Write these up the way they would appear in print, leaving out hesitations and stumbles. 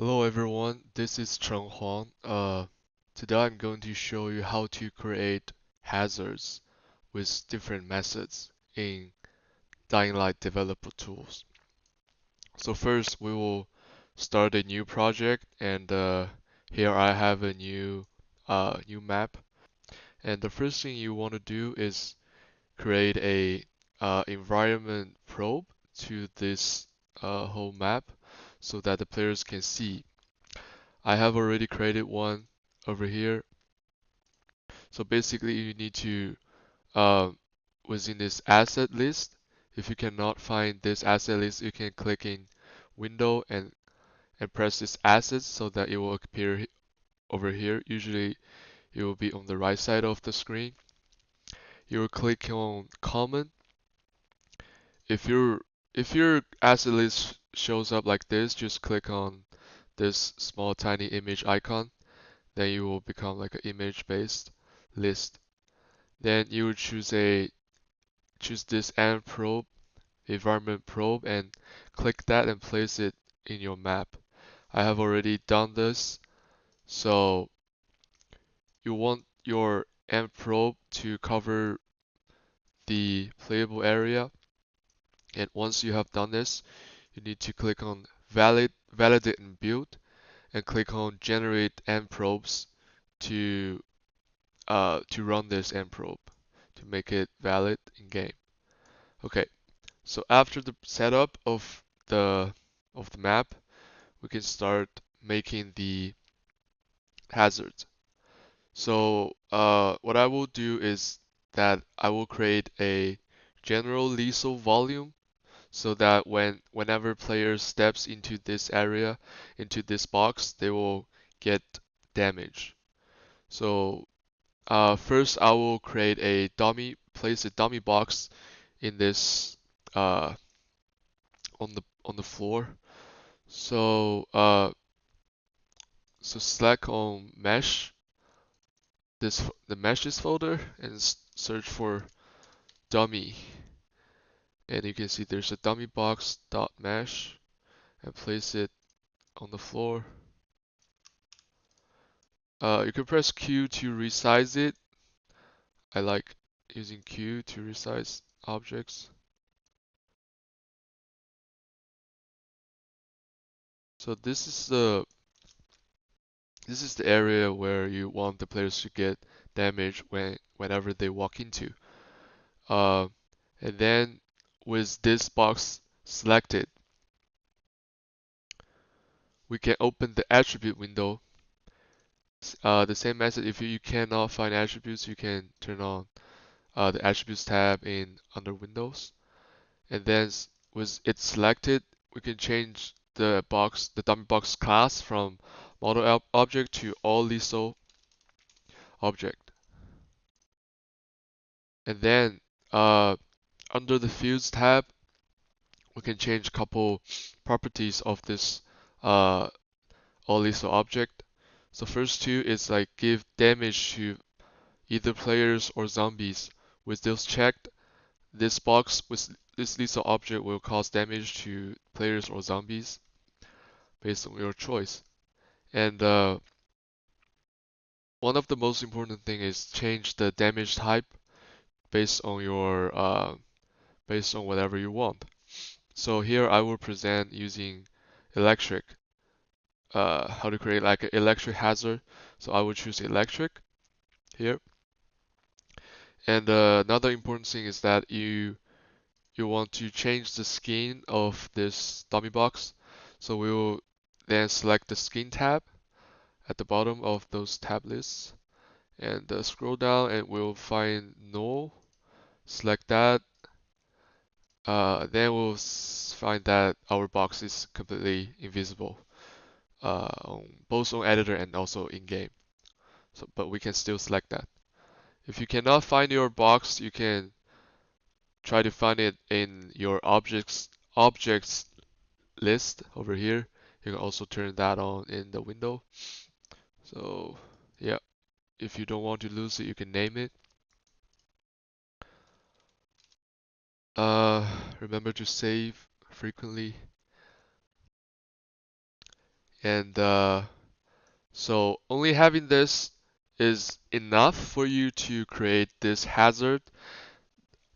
Hello everyone, this is Cheng Huang. Today I'm going to show you how to create hazards with different methods in Dying Light developer tools. So first we will start a new project and here I have a new map. And the first thing you want to do is create a environment probe to this whole map so that the players can see. I have already created one over here. So basically you need to uh, within this asset list, if you cannot find this asset list, you can click in window and press this asset so that it will appear over here. Usually it will be on the right side of the screen. You will click on common. If your asset list shows up like this, just click on this small tiny image icon. Then you will become like an image based list. Then you would choose this AND probe, environment probe, and click that and place it in your map. I have already done this, so you want your AND probe to cover the playable area. And once you have done this, you need to click on validate and build, and click on generate AND probes to run this AND probe to make it valid in game. Okay, so after the setup of the map, we can start making the hazards. So what I will do is that I will create a general lethal volume so that whenever player steps into this area, into this box, they will get damage. So first I will create a place a dummy box in this uh, on the floor. So select on mesh, the meshes folder, and search for dummy. And you can see there's a dummy box dot mesh, and place it on the floor. You can press Q to resize it. I like using Q to resize objects. So this is the area where you want the players to get damage whenever they walk into. Uh, and then with this box selected, we can open the attribute window. The same method, if you cannot find attributes, you can turn on the attributes tab in under Windows. And then with it selected, we can change the dummy box class from model object to all lethal object. And then under the fields tab, we can change a couple properties of this uh, all lethal object. So first two is like give damage to either players or zombies. With those checked, this box with this lethal object will cause damage to players or zombies based on your choice. And one of the most important thing is change the damage type based on your based on whatever you want. So here I will present using electric, how to create like an electric hazard. So I will choose electric here. And another important thing is that you want to change the skin of this dummy box. So we will then select the skin tab at the bottom of those tab lists and scroll down and we'll find null. Select that. Then we'll find that our box is completely invisible, both on editor and also in game. So, but we can still select that. If you cannot find your box, you can try to find it in your objects list over here. You can also turn that on in the window. So yeah, if you don't want to lose it, you can name it. Remember to save frequently. And so only having this is enough for you to create this hazard.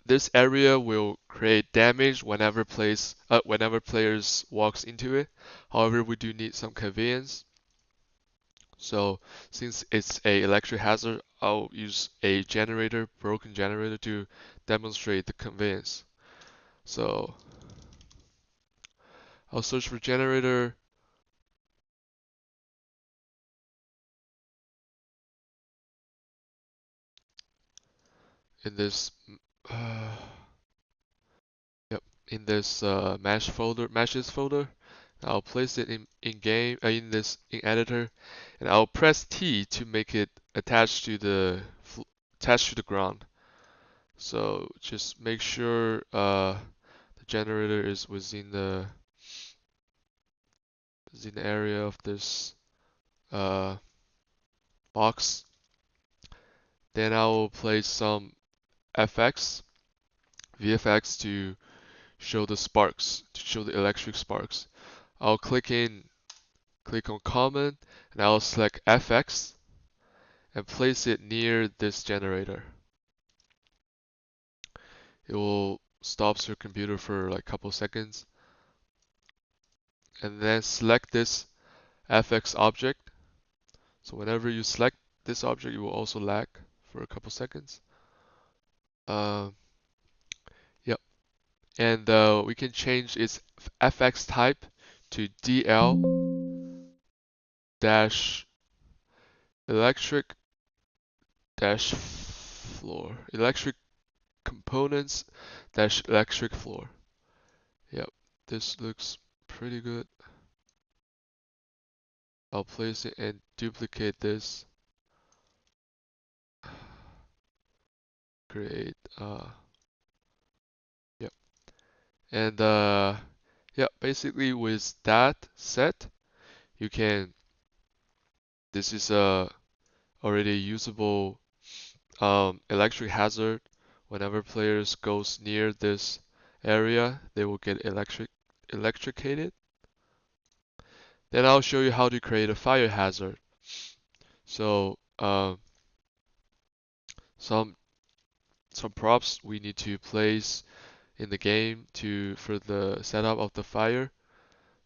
This area will create damage whenever players walks into it. However, we do need some convenience. So since it's a electric hazard, I'll use a generator, broken generator to demonstrate the conveyance. So I'll search for generator in this uh, yep, in this meshes folder. I'll place it in game in this in editor, and I'll press T to make it attached to the ground. So just make sure the generator is within the area of this uh, box. Then I will place some FX, VFX to show the sparks, to show the electric sparks. I'll click on common, and I'll select FX and place it near this generator. It will stop your computer for like a couple seconds, and then select this FX object. So whenever you select this object, it will also lag for a couple seconds. Um, yep, and we can change its FX type to DL dash electric dash floor, electric components dash electric floor. Yep, this looks pretty good. I'll place it and duplicate this. Create, yep. And yeah, basically with that set, you can, this is a already usable electric hazard. Whenever players goes near this area, they will get electrocated. Then I'll show you how to create a fire hazard. So some props we need to place in the game for the setup of the fire.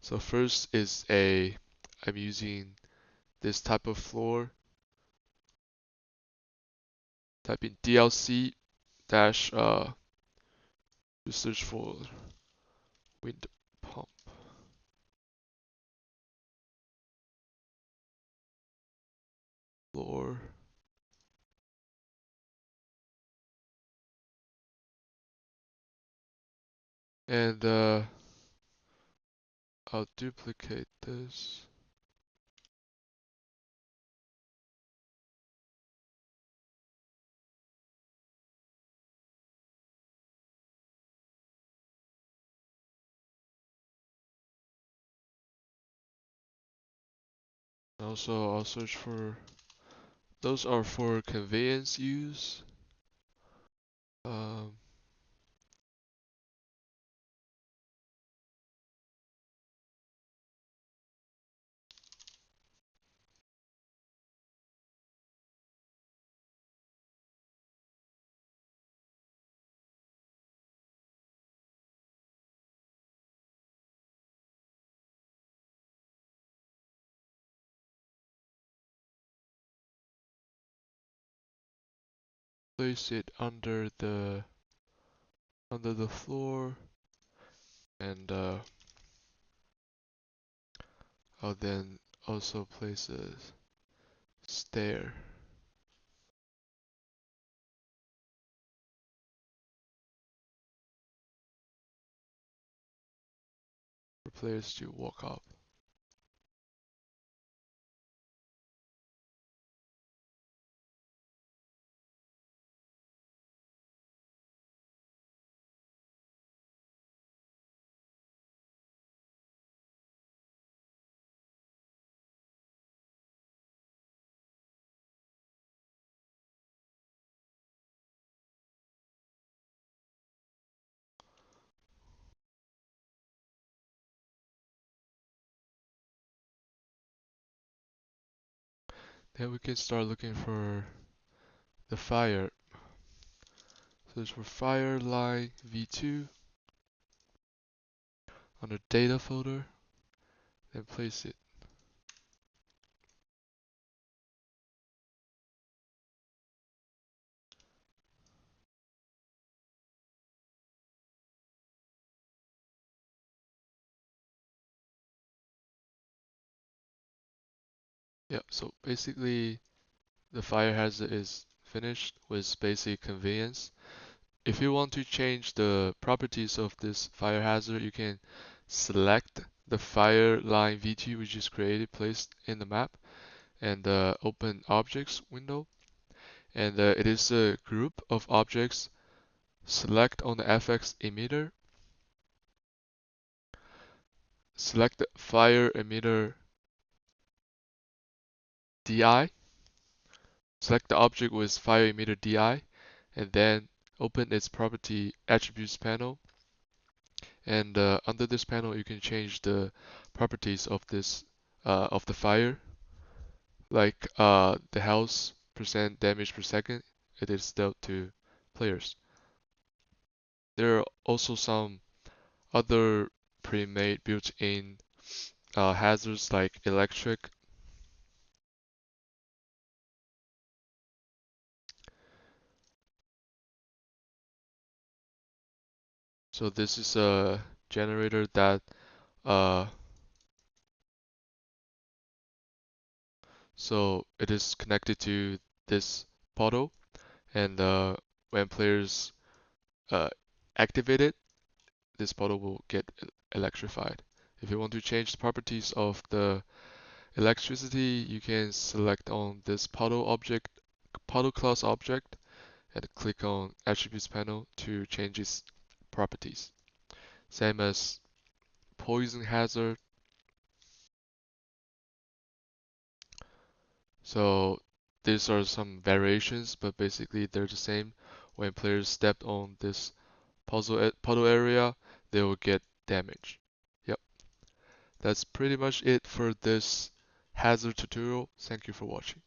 So first is I'm using this type of floor. Type in DLC dash to search for wind pump floor. And I'll duplicate this. Also, I'll search for, those are for conveyance use. Um, place it under the floor, and I'll then also place a stair for players to walk up. Then we can start looking for the fire. Search for fire line v2 on the data folder, then place it. Yep, so basically the fire hazard is finished with basic convenience. If you want to change the properties of this fire hazard, you can select the fire line v2 which is created, placed in the map, and open objects window. And it is a group of objects. Select on the FX emitter. Select the fire emitter DI. Select the object with fire emitter DI, and then open its property attributes panel. And under this panel, you can change the properties of this of the fire, like the health percent damage per second it is dealt to players. There are also some other pre-made built-in hazards like electric. So this is a generator that so it is connected to this portal, and when players uh, activate it, this portal will get electrified. If you want to change the properties of the electricity, you can select on this portal class object, and click on attributes panel to change its properties. Same as poison hazard. So these are some variations, but basically they're the same. When players step on this puddle area, they will get damage. Yep, that's pretty much it for this hazard tutorial. Thank you for watching.